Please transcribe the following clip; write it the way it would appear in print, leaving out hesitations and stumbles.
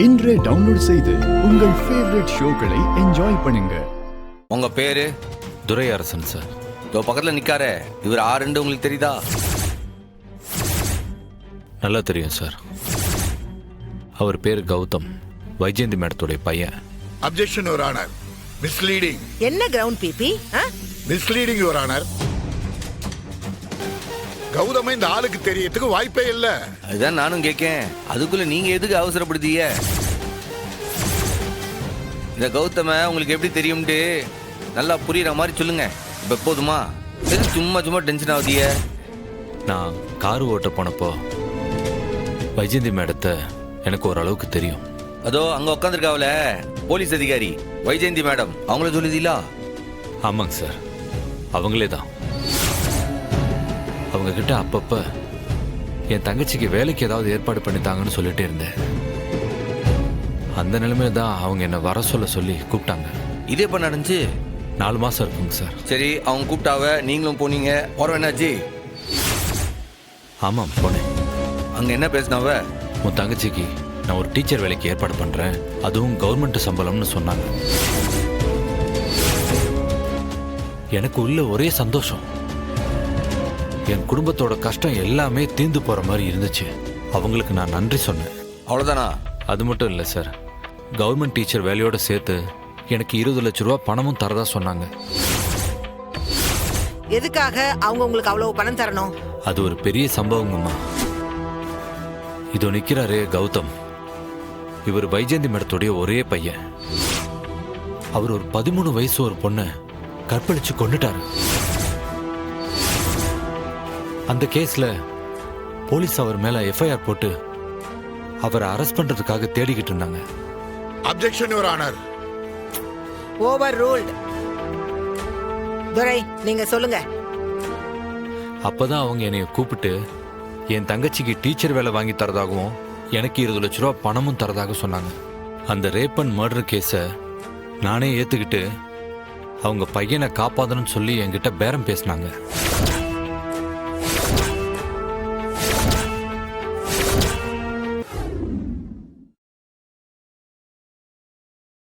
இன்றே டவுன்லோட் செய்து உங்கள் ஃபேவரட் ஷோக்களை என்ஜாய் பண்ணுங்க. உங்க பேரு? துரையரசன் சார். இதோ பக்கத்துல நிக்காரே, இவர் ஆறுண்டு உங்களுக்கு தெரியுதா? நல்லா தெரியும் சார். அவர் பேரு கௌதம், வைஜெயந்தி மேடத்துடைய பையன். Objection your honour. மிஸ்லீடிங். என்ன கிரவுண்ட் பிபி? Misleading your honour. கௌதம இந்த ஆளுக்கு தெரியறதுக்கு வாய்ப்பே இல்ல. அதுதான் நானும் கேட்கேன், அதுக்குள்ள நீங்க எதுக்கு அவசரப்படுத்தீங்க? இந்த கௌதம உங்களுக்கு எப்படி தெரியும்ட்டு நல்லா புரியுற மாதிரி சொல்லுங்க. இப்ப போதுமா? சும்மா சும்மா டென்ஷன் ஆகுதிய. நான் காரு ஓட்ட போனப்போ வைஜெயந்தி மேடத்தை எனக்கு ஓரளவுக்கு தெரியும். அதோ அங்க உட்காந்துருக்காவல போலீஸ் அதிகாரி வைஜெயந்தி மேடம், அவங்கள சொல்லுதீங்களா? ஆமாங்க சார், அவங்களே தான். அவங்க கிட்ட அப்பப்ப என் தங்கச்சிக்கு வேலைக்கு ஏதாவது ஏற்பாடு பண்ணித்தாங்கன்னு சொல்லிட்டே இருந்தேன். அந்த நிலைமையில தான் அவங்க என்னை வர சொல்லி கூப்பிட்டாங்க. இது எப்ப நடந்துச்சு? 4 மாசம் இருக்குங்க சார். சரி, அவங்க கூப்பிட்டாவ, நீங்களும் போனீங்க. போறோம் என்னாச்சு? ஆமாம், போனேன். அங்க என்ன பேசினாவ? உன் தங்கச்சிக்கு நான் ஒரு டீச்சர் வேலைக்கு ஏற்பாடு பண்றேன், அதுவும் கவர்மெண்ட் சம்பளம்னு சொன்னாங்க. எனக்கு உள்ள ஒரே சந்தோஷம். என் குடும்பத்தோட கஷ்டம் எல்லாமே தீர்ந்து போற மாதிரி இருந்துச்சு. அவங்களுக்கு நான் நன்றி சொன்னேன். அவ்வளவுதானா? அது மட்டும் இல்லை சார், கவர்மெண்ட் டீச்சர் வேலையோட சேர்த்து எனக்கு 20 லட்சம் ரூபா பணமும் தரதா சொன்னாங்க. எதுக்காக அவங்க உங்களுக்கு அவ்வளவு பணம் தரணும்? அது ஒரு பெரிய சம்பவங்கம்மா. இதோ நிக்கிறாரே கௌதம், இவர் வைஜெயந்தி மேடத்துடைய ஒரே பையன். அவர் ஒரு 13 வயசு ஒரு பொண்ணை கற்பழிச்சு கொண்டுட்டாரு. அந்த கேஸ்ல போலீஸ் அவர் மேல எஃப்ஐஆர் போட்டு அவரை அரெஸ்ட் பண்றதுக்காக தேடிக்கிட்டு இருந்தாங்க. Objection your honour. Overruled. Durai, நீங்க சொல்லுங்க. அப்பதான் அவங்க என்னைய கூப்பிட்டு என் தங்கச்சிக்கு டீச்சர் வேலை வாங்கி தரதாகவும் எனக்கு 20 லட்சம் ரூபா பணமும் தரதாக சொன்னாங்க. அந்த ரேப் அண்ட் மர்டர் கேஸை நானே ஏத்துக்கிட்டு அவங்க பையனை காப்பாதணும்னு சொல்லி என்கிட்ட பேரம் பேசினாங்க.